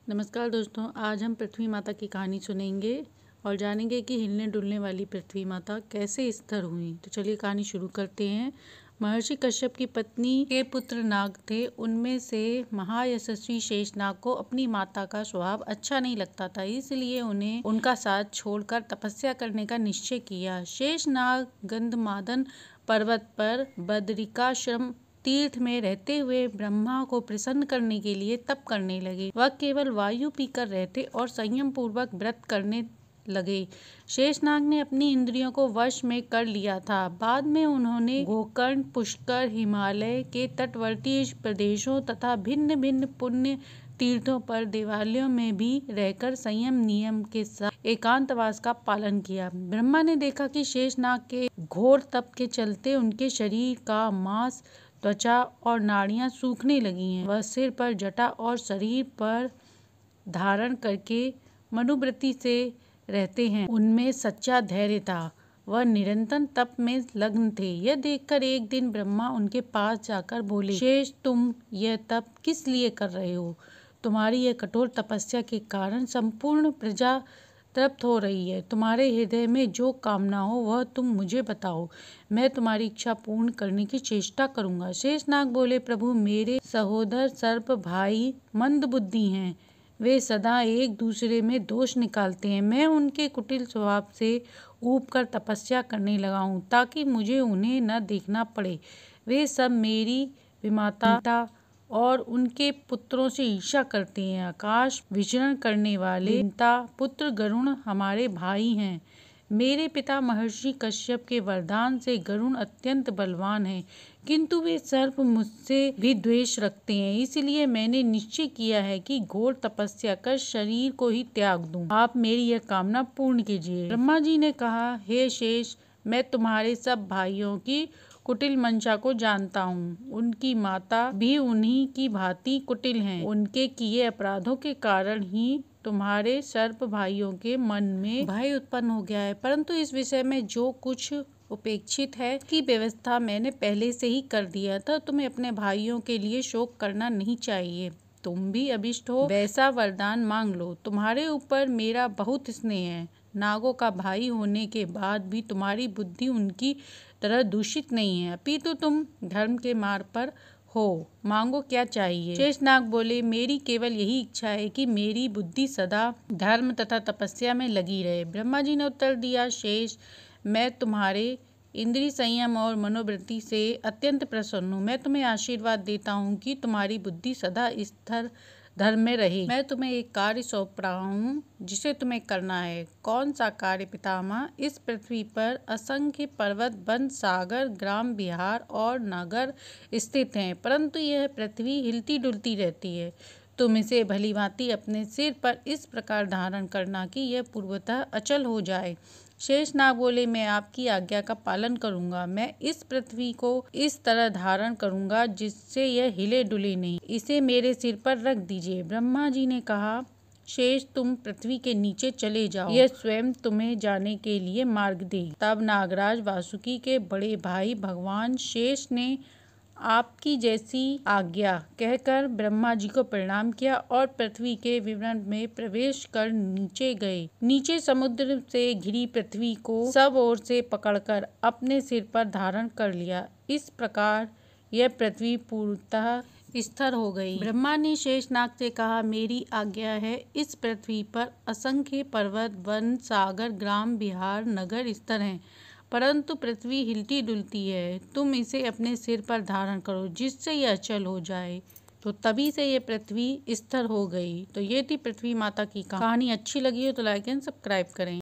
नमस्कार दोस्तों, आज हम पृथ्वी माता की कहानी सुनेंगे और जानेंगे कि हिलने डुलने वाली पृथ्वी माता कैसे स्थिर हुई। तो चलिए कहानी शुरू करते हैं। महर्षि कश्यप की पत्नी के पुत्र नाग थे। उनमें से महायशस्वी शेषनाग को अपनी माता का स्वभाव अच्छा नहीं लगता था, इसलिए उन्हें उनका साथ छोड़कर तपस्या करने का निश्चय किया। शेषनाग गंधमादन पर्वत पर बदरिकाश्रम तीर्थ में रहते हुए ब्रह्मा को प्रसन्न करने के लिए तप करने लगे। वह केवल वायु पीकर रहते और संयम पूर्वक व्रत करने लगे। शेषनाग ने अपनी इंद्रियों को वश में कर लिया था। बाद में उन्होंने गोकर्ण, पुष्कर, हिमालय के तटवर्ती प्रदेशों तथा भिन्न भिन्न पुण्य तीर्थों पर देवालयों में भी रहकर संयम नियम के साथ एकांतवास का पालन किया। ब्रह्मा ने देखा कि शेषनाग के घोर तप के चलते उनके शरीर का मांस, त्वचा और नाड़ियां सूखने लगी हैं। वह सिर पर जटा और शरीर पर धारण करके मनोवृत्ति से रहते हैं। उनमें सच्चा धैर्य था। वह निरंतर तप में लग्न थे। यह देखकर एक दिन ब्रह्मा उनके पास जाकर बोले, शेष, तुम यह तप किस लिए कर रहे हो? तुम्हारी यह कठोर तपस्या के कारण संपूर्ण प्रजा तृप्त हो रही है। तुम्हारे हृदय में जो कामना हो वह तुम मुझे बताओ, मैं तुम्हारी इच्छा पूर्ण करने की चेष्टा करूंगा। शेषनाग बोले, प्रभु, मेरे सहोदर सर्प भाई मंद बुद्धि हैं। वे सदा एक दूसरे में दोष निकालते हैं। मैं उनके कुटिल स्वभाव से ऊब कर तपस्या करने लगा हूँ ताकि मुझे उन्हें न देखना पड़े। वे सब मेरी विमाता और उनके पुत्रों से ईर्ष्या करते हैं। आकाश विचरण करने वाले पुत्र गरुण हमारे भाई हैं। मेरे पिता महर्षि कश्यप के वरदान से गरुण अत्यंत बलवान हैं, किंतु वे सर्प मुझसे भी द्वेष रखते हैं। इसलिए मैंने निश्चय किया है कि घोर तपस्या कर शरीर को ही त्याग दूं। आप मेरी यह कामना पूर्ण कीजिए। ब्रह्मा जी ने कहा, हे शेष, मैं तुम्हारे सब भाइयों की कुटिल मंशा को जानता हूँ। उनकी माता भी उन्हीं की भांति कुटिल हैं। उनके किए अपराधों के कारण ही तुम्हारे सर्प भाइयों के मन में भय उत्पन्न हो गया है, परंतु इस विषय में जो कुछ उपेक्षित है की व्यवस्था मैंने पहले से ही कर दिया था। तुम्हें अपने भाइयों के लिए शोक करना नहीं चाहिए। तुम भी अभिष्ट हो वैसा वरदान मांग लो। तुम्हारे ऊपर मेरा बहुत स्नेह है। नागों का भाई होने के बाद भी तुम्हारी बुद्धि उनकी तरह दूषित नहीं है, अपितु तुम धर्म के मार्ग पर हो। मांगो, क्या चाहिए? शेषनाग बोले, मेरी केवल यही इच्छा है कि मेरी बुद्धि सदा धर्म तथा तपस्या में लगी रहे। ब्रह्मा जी ने उत्तर दिया, शेष, मैं तुम्हारे इंद्रिय संयम और मनोवृत्ति से अत्यंत प्रसन्न हूँ। मैं तुम्हें आशीर्वाद देता हूँ कि तुम्हारी बुद्धि सदा स्थिर धर्म में रहे। मैं तुम्हें एक कार्य सौंप रहा हूँ जिसे तुम्हें करना है। कौन सा कार्य पितामह? इस पृथ्वी पर असंख्य पर्वत, वन, सागर, ग्राम, विहार और नगर स्थित हैं, परंतु यह पृथ्वी हिलती डुलती रहती है। तुम इसे भलीभांति अपने सिर पर इस प्रकार धारण करना कि यह पूर्वतः अचल हो जाए। शेषनाग बोले, मैं आपकी आज्ञा का पालन करूंगा। मैं इस पृथ्वी को इस तरह धारण करूंगा जिससे यह हिले डुले नहीं। इसे मेरे सिर पर रख दीजिए। ब्रह्मा जी ने कहा, शेष, तुम पृथ्वी के नीचे चले जाओ, यह स्वयं तुम्हें जाने के लिए मार्ग देगी। तब नागराज वासुकी के बड़े भाई भगवान शेष ने आपकी जैसी आज्ञा कहकर ब्रह्मा जी को प्रणाम किया और पृथ्वी के विवरण में प्रवेश कर नीचे गए। नीचे समुद्र से घिरी पृथ्वी को सब ओर से पकड़कर अपने सिर पर धारण कर लिया। इस प्रकार यह पृथ्वी पूर्णतः स्थिर हो गई। ब्रह्मा ने शेषनाग से कहा, मेरी आज्ञा है, इस पृथ्वी पर असंख्य पर्वत, वन, सागर, ग्राम, विहार, नगर स्थिर हैं, परंतु पृथ्वी हिलती डुलती है। तुम इसे अपने सिर पर धारण करो जिससे यह अचल हो जाए। तो तभी से ये पृथ्वी स्थिर हो गई। तो ये थी पृथ्वी माता की कहानी। अच्छी लगी हो तो लाइक एंड सब्सक्राइब करें।